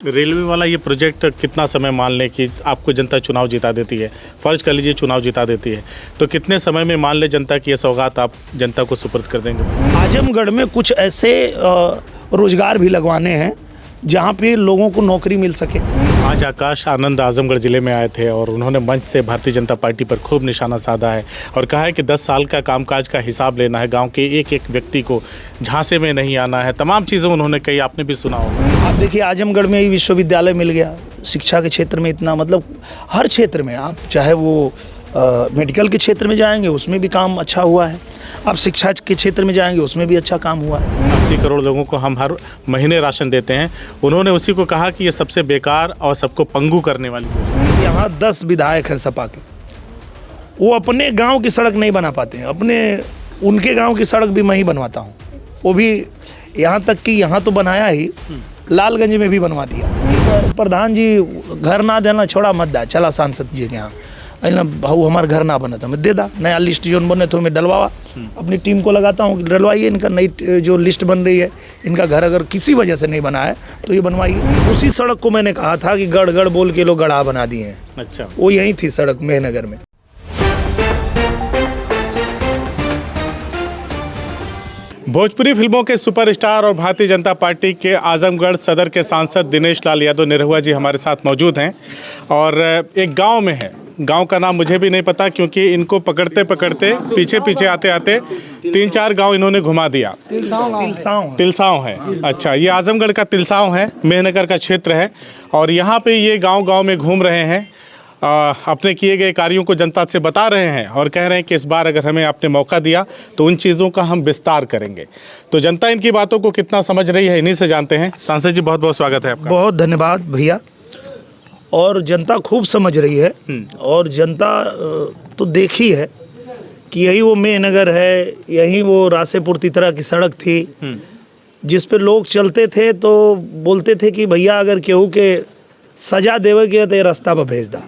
Railway वाला ये project कितना समय मान लें कि आपको जनता चुनाव जिता देती है, फ़र्ज़ कर लीजिए चुनाव जिता देती है, तो कितने समय में मान लें जनता की ये सौगात आप जनता को सुपुर्द कर देंगे? आजमगढ़ में कुछ ऐसे रोजगार भी लगवाने हैं जहाँ पे लोगों को नौकरी मिल सके। आज आकाश आनंद आजमगढ़ ज़िले में आए थे और उन्होंने मंच से भारतीय जनता पार्टी पर खूब निशाना साधा है और कहा है कि 10 साल का कामकाज का हिसाब लेना है, गांव के एक एक व्यक्ति को झांसे में नहीं आना है, तमाम चीज़ें उन्होंने कही, आपने भी सुना होगा। आप देखिए आजमगढ़ में ही विश्वविद्यालय मिल गया, शिक्षा के क्षेत्र में इतना, मतलब हर क्षेत्र में आप चाहे वो मेडिकल के क्षेत्र में जाएंगे उसमें भी काम अच्छा हुआ है, आप शिक्षा के क्षेत्र में जाएंगे उसमें भी अच्छा काम हुआ है। 80 करोड़ लोगों को हम हर महीने राशन देते हैं। उन्होंने उसी को कहा कि ये सबसे बेकार और सबको पंगु करने वाली है। यहाँ 10 विधायक हैं सपा के, वो अपने गांव की सड़क नहीं बना पाते हैं, उनके गांव की सड़क भी मैं ही बनवाता हूँ, वो भी यहाँ तक कि यहाँ तो बनाया ही, लालगंज में भी बनवा दिया। प्रधान जी घर ना देना छोड़ा मत दा, चला सांसद जी के यहाँ अला भाऊ हमारा घर ना बना था, मैं दे दा, नया लिस्ट जो बने तो मैं डलवावा, अपनी टीम को लगाता हूँ डलवाइए, इनका नई जो लिस्ट बन रही है, इनका घर अगर किसी वजह से नहीं बना है तो ये बनवाइए। उसी सड़क को मैंने कहा था कि गढ़ गढ़ बोल के लोग गढ़ा बना दिए हैं। अच्छा, वो यही थी सड़क मेहनगर में। भोजपुरी फिल्मों के सुपरस्टार और भारतीय जनता पार्टी के आजमगढ़ सदर के सांसद दिनेश लाल यादव निरहुआ जी हमारे साथ मौजूद हैं और एक गांव में है। गांव का नाम मुझे भी नहीं पता क्योंकि इनको पकड़ते पकड़ते पीछे पीछे आते आते 3-4 गांव इन्होंने घुमा दिया। तिलसांव है। अच्छा, ये आजमगढ़ का तिलसांव है, मेहनगर का क्षेत्र है और यहाँ पे ये गांव में घूम रहे हैं, अपने किए गए कार्यों को जनता से बता रहे हैं और कह रहे हैं कि इस बार अगर हमें आपने मौका दिया तो उन चीज़ों का हम विस्तार करेंगे। तो जनता इनकी बातों को कितना समझ रही है, इन्हीं से जानते हैं। सांसद जी बहुत बहुत स्वागत है आपका। बहुत धन्यवाद भैया। और जनता खूब समझ रही है और जनता तो देखी है कि यही वो मेहनगर है, यही वो रासेपुर तितरा की सड़क थी जिस पे लोग चलते थे तो बोलते थे कि भैया अगर केहू के सजा देवे के तो रास्ता पर भेज दा।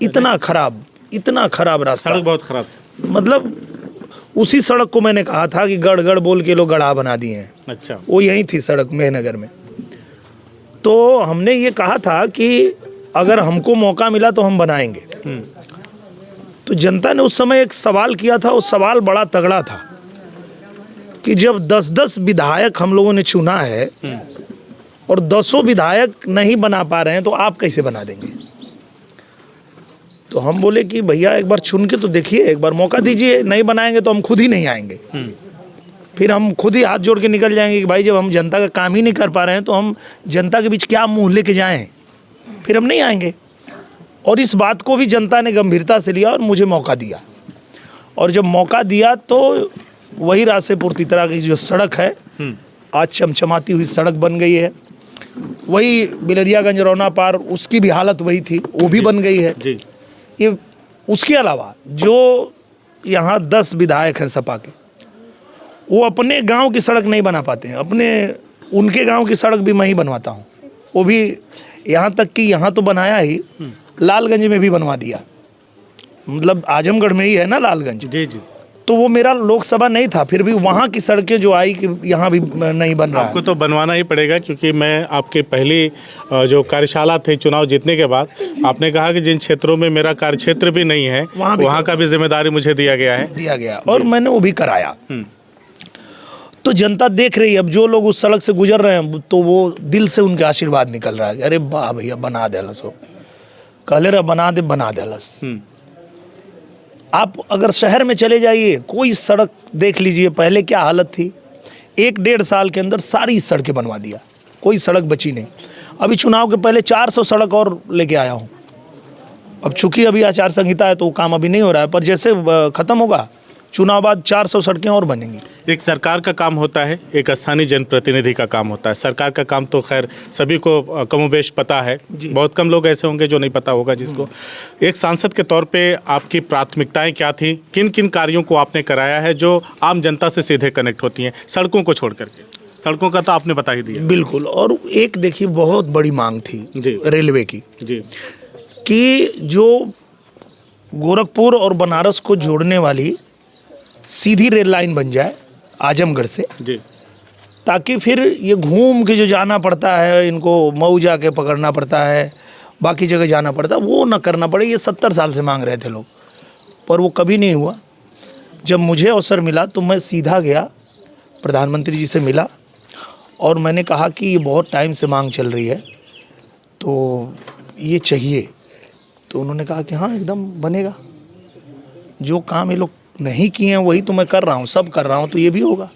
इतना खराब रास्ता, सड़क बहुत खराब, मतलब उसी सड़क को मैंने कहा था कि गढ़ गढ़ बोल के लोग गढ़ा बना दिए हैं। अच्छा, वो यही थी सड़क मेहनगर में। तो हमने ये कहा था कि अगर हमको मौका मिला तो हम बनाएंगे। तो जनता ने उस समय एक सवाल किया था, उस सवाल बड़ा तगड़ा था कि जब 10-10 विधायक हम लोगों ने चुना है और 10 विधायक नहीं बना पा रहे हैं तो आप कैसे बना देंगे? तो हम बोले कि भैया एक बार चुन के तो देखिए, एक बार मौका दीजिए, नहीं बनाएंगे तो हम खुद ही नहीं आएंगे। फिर हम खुद ही हाथ जोड़ के निकल जाएंगे कि भाई जब हम जनता का काम ही नहीं कर पा रहे हैं तो हम जनता के बीच क्या मुंह लेके जाएं, फिर हम नहीं आएंगे। और इस बात को भी जनता ने गंभीरता से लिया और मुझे मौका दिया। और जब मौका दिया तो वही रासेपुर तितरा की जो सड़क है आज चमचमाती हुई सड़क बन गई है। वही बिलरियागंज रौना पार, उसकी भी हालत वही थी, वो भी बन गई है जी। ये उसके अलावा जो यहाँ 10 विधायक हैं सपा के, वो अपने गांव की सड़क नहीं बना पाते हैं, उनके गांव की सड़क भी मैं ही बनवाता हूँ। वो भी यहाँ तक कि यहाँ तो बनाया ही, लालगंज में भी बनवा दिया, मतलब आजमगढ़ में ही है ना लालगंज। जी जी। तो वो मेरा लोकसभा नहीं था, फिर भी वहाँ की सड़कें जो आई कि यहाँ भी नहीं बन रहा है। आपको तो बनवाना ही पड़ेगा क्योंकि मैं आपके पहली जो कार्यशाला थे चुनाव जीतने के बाद आपने कहा कि जिन क्षेत्रों में मेरा कार्य क्षेत्र भी नहीं है वहाँ का भी जिम्मेदारी मुझे दिया गया और मैंने वो भी कराया। तो जनता देख रही है, अब जो लोग उस सड़क से गुजर रहे हैं तो वो दिल से उनके आशीर्वाद निकल रहा है, अरे वाह भैया बना देलस, हो कहले रहा बना देलस। आप अगर शहर में चले जाइए, कोई सड़क देख लीजिए, पहले क्या हालत थी, 1-1.5 साल के अंदर सारी सड़कें बनवा दिया, कोई सड़क बची नहीं। अभी चुनाव के पहले 400 सड़क और लेके आया हूँ। अब चूंकि अभी आचार संहिता है तो वो काम अभी नहीं हो रहा है, पर जैसे ख़त्म होगा चुनाव बाद 400 सड़कें और बनेंगी। एक सरकार का काम होता है, एक स्थानीय जनप्रतिनिधि का काम होता है। सरकार का काम तो खैर सभी को कमोबेश पता है, बहुत कम लोग ऐसे होंगे जो नहीं पता होगा जिसको। एक सांसद के तौर पे आपकी प्राथमिकताएं क्या थी, किन किन कार्यों को आपने कराया है जो आम जनता से सीधे कनेक्ट होती हैं, सड़कों को छोड़ करके? सड़कों का तो आपने बता ही दिया। बिल्कुल। और एक देखिए बहुत बड़ी मांग थी रेलवे की जी, कि जो गोरखपुर और बनारस को जोड़ने वाली सीधी रेल लाइन बन जाए आजमगढ़ से। जी। ताकि फिर ये घूम के जो जाना पड़ता है, इनको मऊ जाके पकड़ना पड़ता है, बाकी जगह जाना पड़ता है, वो ना करना पड़े। ये 70 साल से मांग रहे थे लोग, पर वो कभी नहीं हुआ। जब मुझे अवसर मिला तो मैं सीधा गया, प्रधानमंत्री जी से मिला और मैंने कहा कि ये बहुत टाइम से मांग चल रही है, तो ये चाहिए। तो उन्होंने कहा कि हाँ एकदम बनेगा, जो काम ये लोग नहीं किए हैं वही तो मैं कर रहा हूँ, सब कर रहा हूँ, तो ये भी होगा।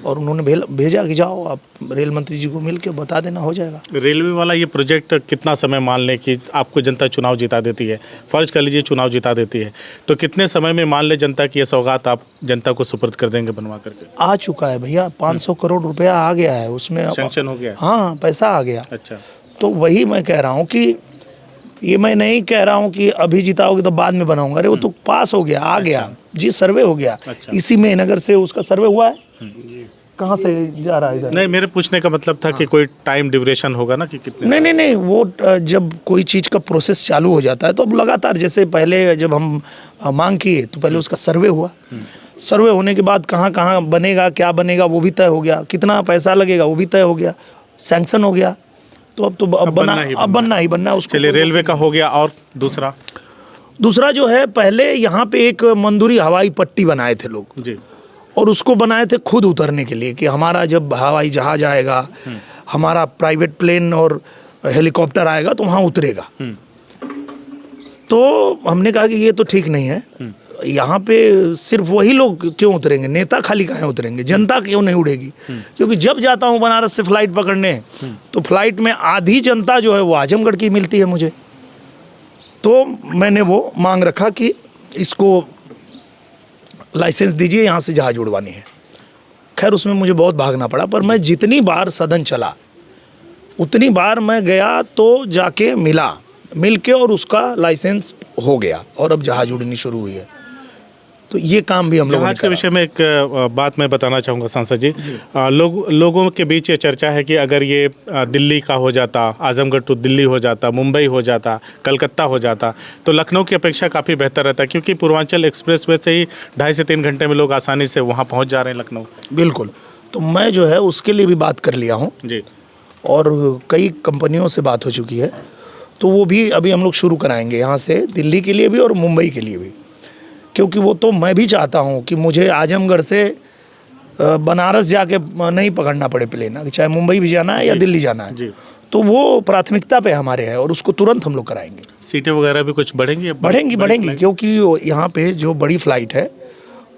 और उन्होंने भेजा कि जाओ आप रेल मंत्री जी को मिल के बता देना, हो जाएगा। रेलवे वाला ये प्रोजेक्ट कितना समय मान लें कि आपको जनता चुनाव जिता देती है, फ़र्ज कर लीजिए चुनाव जिता देती है, तो कितने समय में मान ले जनता की ये सौगात आप जनता को सुपुर्द कर देंगे बनवा करके? आ चुका है भैया, 500 करोड़ रुपया आ गया है उसमें, सैंक्शन हो गया? हाँ पैसा आ गया। अच्छा, तो वही मैं कह रहा हूँ कि ये मैं नहीं कह रहा हूँ कि अभी जिताओगे तो बाद में बनाऊंगा, अरे वो तो पास हो गया, आ गया जी, सर्वे हो गया। अच्छा। इसी में नगर से उसका सर्वे हुआ है। कहाँ से जा रहा है इधर? नहीं, मेरे पूछने का मतलब था कि कोई टाइम ड्यूरेशन होगा ना कि कितने? नहीं, वो जब कोई चीज़ का प्रोसेस चालू हो जाता है तो अब लगातार, जैसे पहले जब हम मांग किए तो पहले उसका सर्वे हुआ, सर्वे होने के बाद कहाँ कहाँ बनेगा, क्या बनेगा वो भी तय हो गया, कितना पैसा लगेगा वो भी तय हो गया, सैंक्शन हो गया। तो अब बनना ही बनना उसको। चलिए, रेलवे का हो गया, और दूसरा जो है, पहले यहाँ पे एक मंदुरी हवाई पट्टी बनाए थे लोग जी, और उसको बनाए थे खुद उतरने के लिए, कि हमारा जब हवाई जहाज आएगा, हमारा प्राइवेट प्लेन और हेलीकॉप्टर आएगा तो वहाँ उतरेगा। तो हमने कहा कि ये तो ठीक नहीं है, यहाँ पे सिर्फ वही लोग क्यों उतरेंगे, नेता खाली कहाँ उतरेंगे, जनता क्यों नहीं उड़ेगी? क्योंकि जब जाता हूँ बनारस से फ्लाइट पकड़ने तो फ्लाइट में आधी जनता जो है वो आजमगढ़ की मिलती है मुझे। तो मैंने वो मांग रखा कि इसको लाइसेंस दीजिए, यहाँ से जहाज उड़वानी है। खैर उसमें मुझे बहुत भागना पड़ा, पर मैं जितनी बार सदन चला उतनी बार मैं गया तो जाके मिल के और उसका लाइसेंस हो गया और अब जहाज उड़नी शुरू हुई है। तो ये काम भी हम लोगों ने जहाज के विषय में एक बात मैं बताना चाहूँगा सांसद जी। लोगों के बीच ये चर्चा है कि अगर ये दिल्ली का हो जाता, आजमगढ़ टू दिल्ली हो जाता, मुंबई हो जाता, कलकत्ता हो जाता, तो लखनऊ की अपेक्षा काफ़ी बेहतर रहता, क्योंकि पूर्वांचल एक्सप्रेस वे से ही 2.5 से 3 घंटे में लोग आसानी से वहाँ पहुँच जा रहे हैं लखनऊ। बिल्कुल, तो मैं जो है उसके लिए भी बात कर लिया हूँ जी, और कई कंपनियों से बात हो चुकी है, तो वो भी अभी हम लोग शुरू कराएंगे यहाँ से, दिल्ली के लिए भी और मुंबई के लिए भी। क्योंकि वो तो मैं भी चाहता हूँ कि मुझे आजमगढ़ से बनारस जाके नहीं पकड़ना पड़े प्लेन, चाहे मुंबई भी जाना है या दिल्ली जाना है। तो वो प्राथमिकता पे हमारे है और उसको तुरंत हम लोग कराएंगे। सीटें वगैरह भी कुछ बढ़ेंगी क्योंकि यहाँ पे जो बड़ी फ्लाइट है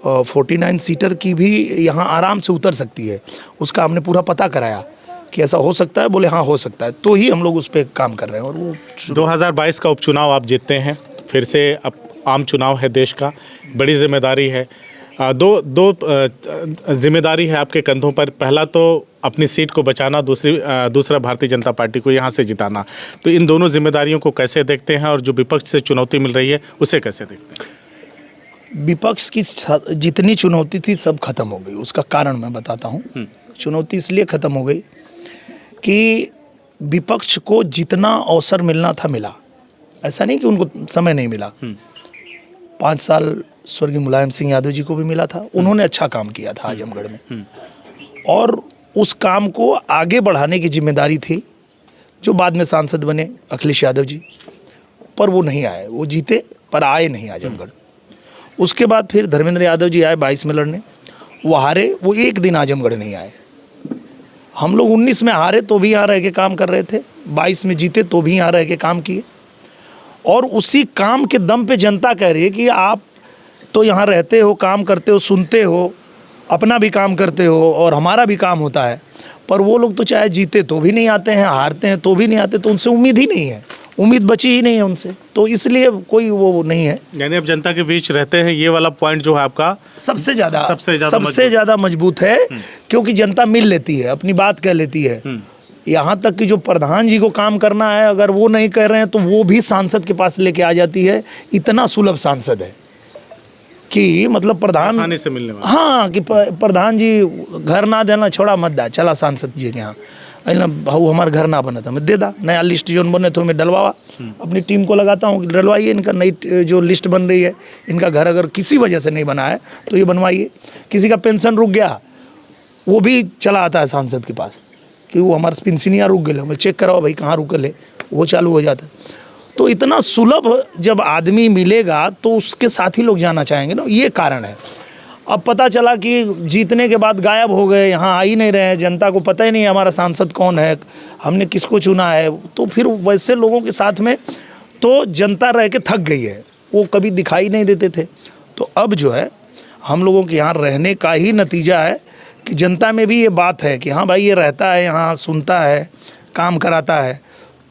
49 सीटर की भी यहाँ आराम से उतर सकती है। उसका हमने पूरा पता कराया कि ऐसा हो सकता है, बोले हाँ हो सकता है, तो ही हम लोग उस पर काम कर रहे हैं। और वो 2022 का उपचुनाव आप जीतते हैं, फिर से अब आम चुनाव है देश का, बड़ी जिम्मेदारी है। दो जिम्मेदारी है आपके कंधों पर। पहला तो अपनी सीट को बचाना, दूसरा भारतीय जनता पार्टी को यहाँ से जिताना। तो इन दोनों जिम्मेदारियों को कैसे देखते हैं और जो विपक्ष से चुनौती मिल रही है उसे कैसे देखते हैं? विपक्ष की जितनी चुनौती थी सब खत्म हो गई। उसका कारण मैं बताता हूँ। चुनौती इसलिए खत्म हो गई कि विपक्ष को जितना अवसर मिलना था मिला। ऐसा नहीं कि उनको समय नहीं मिला। 5 साल स्वर्गीय मुलायम सिंह यादव जी को भी मिला था, उन्होंने अच्छा काम किया था आजमगढ़ में, और उस काम को आगे बढ़ाने की जिम्मेदारी थी जो बाद में सांसद बने अखिलेश यादव जी, पर वो नहीं आए। वो जीते पर आए नहीं आजमगढ़। उसके बाद फिर धर्मेंद्र यादव जी आए 22 में लड़ने, वो हारे, वो एक दिन आजमगढ़ नहीं आए। हम लोग 19 में हारे तो भी यहाँ रह के काम कर रहे थे, 22 में जीते तो भी यहाँ रह के काम किए, और उसी काम के दम पे जनता कह रही है कि आप तो यहाँ रहते हो, काम करते हो, सुनते हो, अपना भी काम करते हो और हमारा भी काम होता है, पर वो लोग तो चाहे जीते तो भी नहीं आते हैं, हारते हैं तो भी नहीं आते, तो उनसे उम्मीद ही नहीं है, उम्मीद बची ही नहीं है उनसे, तो इसलिए कोई वो नहीं है। यानी अब जनता के बीच रहते हैं, ये वाला पॉइंट जो है आपका सबसे ज़्यादा मजबूत है, क्योंकि जनता मिल लेती है, अपनी बात कह लेती है। यहाँ तक कि जो प्रधान जी को काम करना है, अगर वो नहीं कर रहे हैं तो वो भी सांसद के पास लेके आ जाती है। इतना सुलभ सांसद है कि मतलब प्रधान आसानी से मिलने वाला। हाँ, कि प्रधान जी घर ना देना छोड़ा मत दा, चला सांसद जी के यहाँ, अला भाऊ हमारे घर ना बना था, मैं दे दा, नया लिस्ट जो बने तो मैं डलवावा, अपनी टीम को लगाता हूँ कि डलवाइए, इनका नई जो लिस्ट बन रही है, इनका घर अगर किसी वजह से नहीं बना है तो ये बनवाइए। किसी का पेंशन रुक गया वो भी चला आता है सांसद के पास कि वो हमारा पेंशनिया रुक गए, मैं चेक कराओ भाई कहाँ रुकल है, वो चालू हो जाता है। तो इतना सुलभ जब आदमी मिलेगा तो उसके साथ ही लोग जाना चाहेंगे ना, ये कारण है। अब पता चला कि जीतने के बाद गायब हो गए, यहाँ आ ही नहीं रहे हैं, जनता को पता ही नहीं हमारा सांसद कौन है, हमने किसको चुना है, तो फिर वैसे लोगों के साथ में तो जनता रह के थक गई है, वो कभी दिखाई नहीं देते थे। तो अब जो है हम लोगों के यहाँ रहने का ही नतीजा है कि जनता में भी ये बात है कि हाँ भाई ये रहता है यहाँ, सुनता है, काम कराता है,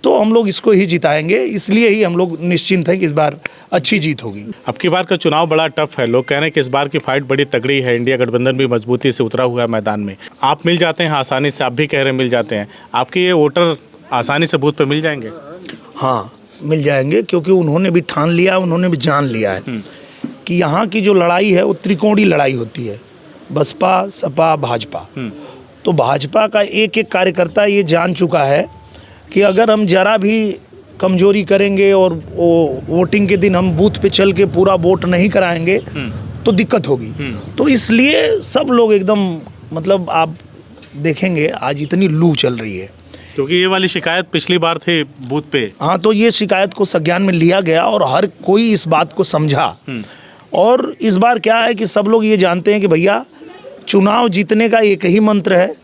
तो हम लोग इसको ही जिताएंगे। इसलिए ही हम लोग निश्चिंत हैं कि इस बार अच्छी जीत होगी। अब की बार का चुनाव बड़ा टफ है, लोग कह रहे हैं कि इस बार की फाइट बड़ी तगड़ी है, इंडिया गठबंधन भी मजबूती से उतरा हुआ है मैदान में। आप मिल जाते हैं आसानी से, आप भी कह रहे हैं मिल जाते हैं, आपके ये वोटर आसानी से बूथ पे मिल जाएंगे? हाँ मिल जाएंगे, क्योंकि उन्होंने भी ठान लिया, उन्होंने भी जान लिया है कि यहाँ की जो लड़ाई है वो त्रिकोणीय लड़ाई होती है, बसपा, सपा, भाजपा। तो भाजपा का एक एक कार्यकर्ता ये जान चुका है कि अगर हम जरा भी कमजोरी करेंगे और वो वोटिंग के दिन हम बूथ पे चल के पूरा वोट नहीं कराएंगे तो दिक्कत होगी। तो इसलिए सब लोग एकदम, मतलब आप देखेंगे आज इतनी लू चल रही है, क्योंकि ये वाली शिकायत पिछली बार थी बूथ पे। हाँ, तो ये शिकायत को संज्ञान में लिया गया और हर कोई इस बात को समझा। और इस बार क्या है कि सब लोग ये जानते हैं कि भैया चुनाव जीतने का एक ही मंत्र है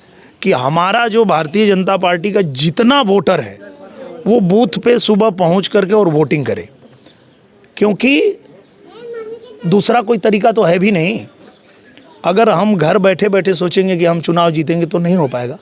कि हमारा जो भारतीय जनता पार्टी का जितना वोटर है वो बूथ पे सुबह पहुंच करके और वोटिंग करे, क्योंकि दूसरा कोई तरीका तो है भी नहीं। अगर हम घर बैठे बैठे सोचेंगे कि हम चुनाव जीतेंगे तो नहीं हो पाएगा।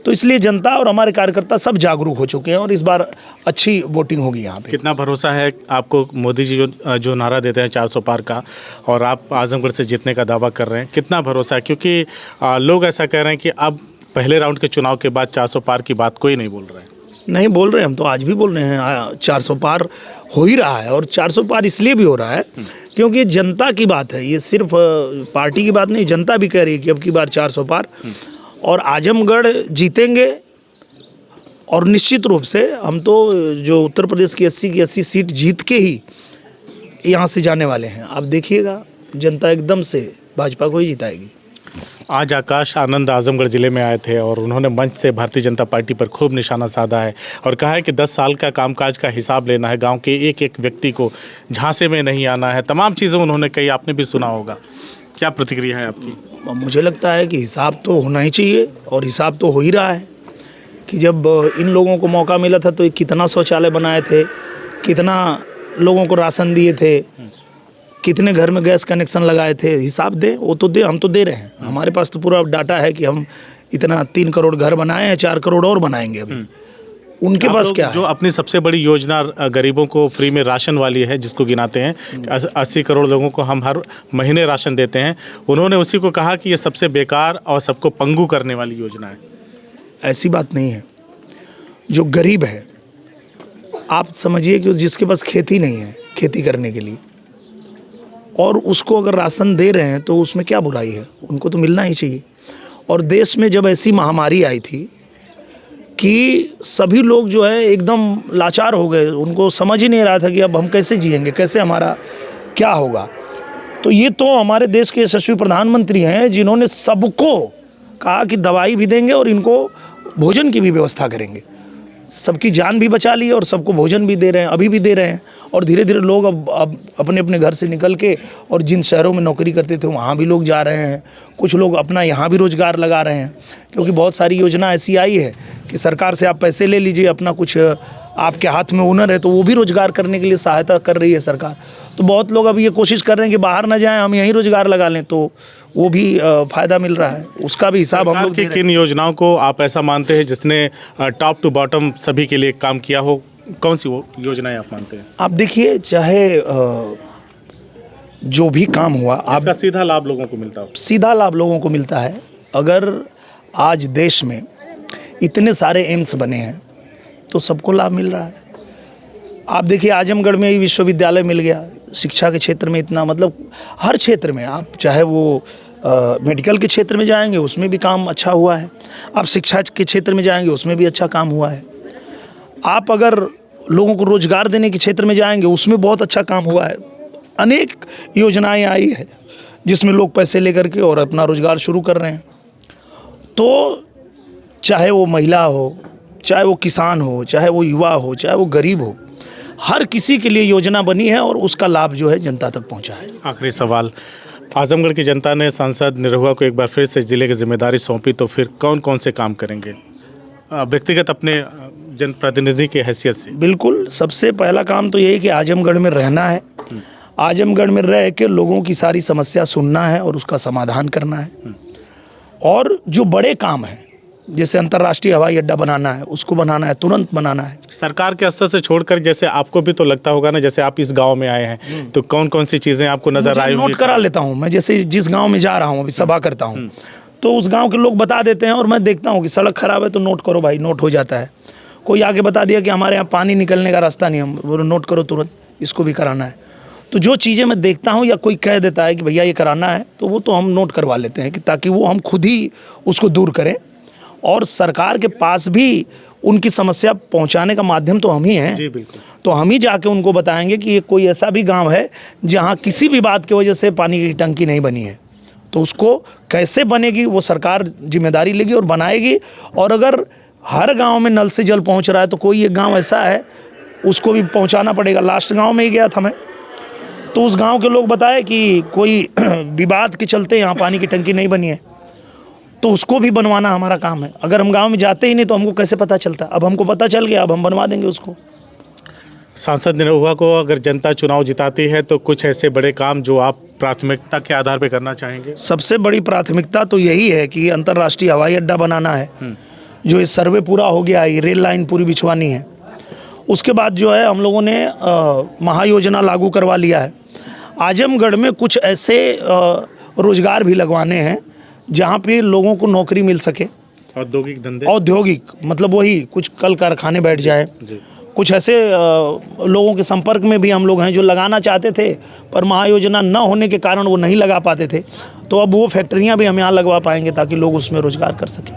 तो इसलिए जनता और हमारे कार्यकर्ता सब जागरूक हो चुके हैं और इस बार अच्छी वोटिंग होगी यहाँ पे। कितना भरोसा है आपको? मोदी जी जो नारा देते हैं 400 पार का, और आप आजमगढ़ से जीतने का दावा कर रहे हैं, कितना भरोसा है? क्योंकि लोग ऐसा कह रहे हैं कि अब पहले राउंड के चुनाव के बाद 400 पार की बात कोई नहीं बोल रहा है। नहीं बोल रहे, हम तो आज भी बोल रहे हैं 400 पार हो ही रहा है। और 400 पार इसलिए भी हो रहा है क्योंकि जनता की बात है, ये सिर्फ पार्टी की बात नहीं, जनता भी कह रही है कि अब की बार 400 पार। और आजमगढ़ जीतेंगे और निश्चित रूप से हम तो जो उत्तर प्रदेश की 80 की 80 सीट जीत के ही यहाँ से जाने वाले हैं। आप देखिएगा जनता एकदम से भाजपा को ही जिताएगी। आज आकाश आनंद आजमगढ़ ज़िले में आए थे और उन्होंने मंच से भारतीय जनता पार्टी पर खूब निशाना साधा है और कहा है कि 10 साल का कामकाज का हिसाब लेना है, गांव के एक एक व्यक्ति को झांसे में नहीं आना है, तमाम चीज़ें उन्होंने कही, आपने भी सुना होगा। क्या प्रतिक्रिया है आपकी? मुझे लगता है कि हिसाब तो होना ही चाहिए और हिसाब तो हो ही रहा है कि जब इन लोगों को मौका मिला था तो कितना शौचालय बनाए थे, कितना लोगों को राशन दिए थे, कितने घर में गैस कनेक्शन लगाए थे, हिसाब दे, वो तो दे, हम तो दे रहे हैं। हमारे पास तो पूरा डाटा है कि हम इतना 3 करोड़ घर बनाए हैं, 4 करोड़ और बनाएंगे अभी। उनके पास क्या है? जो अपनी सबसे बड़ी योजना गरीबों को फ्री में राशन वाली है, जिसको गिनाते हैं 80 करोड़ लोगों को हम हर महीने राशन देते हैं, उन्होंने उसी को कहा कि ये सबसे बेकार और सबको पंगु करने वाली योजना है। ऐसी बात नहीं है। जो गरीब है, आप समझिए कि जिसके पास खेती नहीं है खेती करने के लिए, और उसको अगर राशन दे रहे हैं तो उसमें क्या बुराई है? उनको तो मिलना ही चाहिए। और देश में जब ऐसी महामारी आई थी कि सभी लोग जो है एकदम लाचार हो गए, उनको समझ ही नहीं रहा था कि अब हम कैसे जिएंगे, कैसे हमारा क्या होगा। तो ये तो हमारे देश के यशस्वी प्रधानमंत्री हैं जिन्होंने सबको कहा कि दवाई भी देंगे और इनको भोजन की भी व्यवस्था करेंगे। सबकी जान भी बचा ली और सबको भोजन भी दे रहे हैं, अभी भी दे रहे हैं। और धीरे धीरे लोग अब अपने अपने घर से निकल के और जिन शहरों में नौकरी करते थे वहाँ भी लोग जा रहे हैं। कुछ लोग अपना यहाँ भी रोज़गार लगा रहे हैं, क्योंकि बहुत सारी योजना ऐसी आई है कि सरकार से आप पैसे ले लीजिए, अपना कुछ आपके हाथ में हुनर है तो वो भी रोज़गार करने के लिए सहायता कर रही है सरकार। तो बहुत लोग अब ये कोशिश कर रहे हैं कि बाहर ना जाएं, हम यहीं रोज़गार लगा लें, तो वो भी फ़ायदा मिल रहा है। उसका भी हिसाब हम लोग। किन योजनाओं को आप ऐसा मानते हैं जिसने टॉप टू बॉटम सभी के लिए काम किया हो? कौन सी वो योजनाएं आप मानते हैं? आप देखिए, चाहे जो भी काम हुआ, आप सीधा लाभ लोगों को मिलता हो? सीधा लाभ लोगों को मिलता है। अगर आज देश में इतने सारे एम्स बने हैं तो सबको लाभ मिल रहा है। आप देखिए, आजमगढ़ में ही विश्वविद्यालय मिल गया, शिक्षा के क्षेत्र में इतना, मतलब हर क्षेत्र में, आप चाहे वो मेडिकल के क्षेत्र में जाएंगे उसमें भी काम अच्छा हुआ है, आप शिक्षा के क्षेत्र में जाएंगे उसमें भी अच्छा काम हुआ है, आप अगर लोगों को रोज़गार देने के क्षेत्र में जाएंगे उसमें बहुत अच्छा काम हुआ है। अनेक योजनाएं आई है जिसमें लोग पैसे लेकर के और अपना रोज़गार शुरू कर रहे हैं। तो चाहे वो महिला हो, चाहे वो किसान हो, चाहे वो युवा हो, चाहे वो गरीब हो, हर किसी के लिए योजना बनी है और उसका लाभ जो है जनता तक पहुंचा है। आखिरी सवाल, आजमगढ़ की जनता ने सांसद निरहुआ को एक बार फिर से जिले की जिम्मेदारी सौंपी तो फिर कौन कौन से काम करेंगे व्यक्तिगत अपने जनप्रतिनिधि की हैसियत से? बिल्कुल, सबसे पहला काम तो यही कि आजमगढ़ में रहना है, आजमगढ़ में रह के लोगों की सारी समस्या सुनना है और उसका समाधान करना है। और जो बड़े काम हैं, जैसे अंतर्राष्ट्रीय हवाई अड्डा बनाना है, उसको बनाना है, तुरंत बनाना है। सरकार के स्तर से छोड़कर जैसे आपको भी तो लगता होगा ना, जैसे आप इस गांव में आए हैं तो कौन कौन सी चीज़ें आपको नजर आई होंगी? नोट करा लेता हूँ मैं, जैसे जिस गांव में जा रहा हूँ, अभी सभा करता हूँ, तो उस गांव के लोग बता देते हैं और मैं देखता हूँ कि सड़क खराब है तो नोट करो भाई, नोट हो जाता है। कोई आगे बता दिया कि हमारे यहाँ पानी निकलने का रास्ता नहीं है, वो नोट करो तुरंत, इसको भी कराना है। तो जो चीज़ें मैं देखता हूँ या कोई कह देता है कि भैया ये कराना है, तो वो तो हम नोट करवा लेते हैं कि ताकि वो हम खुद ही उसको दूर करें। और सरकार के पास भी उनकी समस्या पहुंचाने का माध्यम तो हम ही हैं। जी बिल्कुल। तो हम ही जाके उनको बताएंगे कि ये कोई ऐसा भी गांव है जहां किसी भी बात की वजह से पानी की टंकी नहीं बनी है, तो उसको कैसे बनेगी वो सरकार जिम्मेदारी लेगी और बनाएगी। और अगर हर गांव में नल से जल पहुंच रहा है तो कोई एक गांव ऐसा है उसको भी पहुंचाना पड़ेगा। लास्ट गांव में ही गया था मैं, तो उस गांव के लोग बताए कि कोई विवाद के चलते यहाँ पानी की टंकी नहीं बनी है, तो उसको भी बनवाना हमारा काम है। अगर हम गांव में जाते ही नहीं तो हमको कैसे पता चलता? अब हमको पता चल गया, अब हम बनवा देंगे उसको। सांसद निरहुआ को अगर जनता चुनाव जिताती है तो कुछ ऐसे बड़े काम जो आप प्राथमिकता के आधार पर करना चाहेंगे? सबसे बड़ी प्राथमिकता तो यही है कि अंतर्राष्ट्रीय हवाई अड्डा बनाना है, जो ये सर्वे पूरा हो गया है, रेल लाइन पूरी बिछवानी है। उसके बाद जो है हम लोगों ने महायोजना लागू करवा लिया है। आजमगढ़ में कुछ ऐसे रोजगार भी लगवाने हैं जहाँ पे लोगों को नौकरी मिल सके। औद्योगिक धंधे? औद्योगिक मतलब वही कुछ कल कारखाने बैठ जाए। कुछ ऐसे लोगों के संपर्क में भी हम लोग हैं जो लगाना चाहते थे पर महायोजना न होने के कारण वो नहीं लगा पाते थे, तो अब वो फैक्ट्रियाँ भी हम यहाँ लगवा पाएंगे ताकि लोग उसमें रोजगार कर सकें।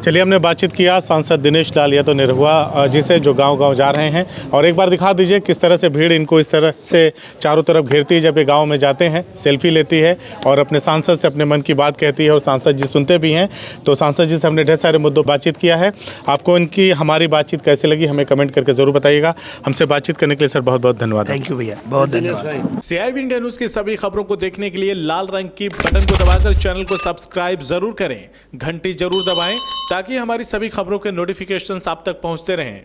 चलिए, हमने बातचीत किया सांसद दिनेश लाल यादव निरहुआ जी से, जो गांव-गांव जा रहे हैं। और एक बार दिखा दीजिए किस तरह से भीड़ इनको इस तरह से चारों तरफ घेरती है जब ये गांव में जाते हैं, सेल्फी लेती है और अपने सांसद से अपने मन की बात कहती है और सांसद जी सुनते भी हैं। तो सांसद जी से हमने ढेर सारे मुद्दों बातचीत किया है। आपको इनकी हमारी बातचीत कैसे लगी हमें कमेंट करके ज़रूर बताइएगा। हमसे बातचीत करने के लिए सर बहुत बहुत धन्यवाद। थैंक यू भैया, बहुत धन्यवाद। CIB इंडिया न्यूज की सभी खबरों को देखने के लिए लाल रंग की बटन को दबाकर चैनल को सब्सक्राइब जरूर करें, घंटी जरूर दबाएं ताकि हमारी सभी खबरों के नोटिफिकेशंस आप तक पहुंचते रहें।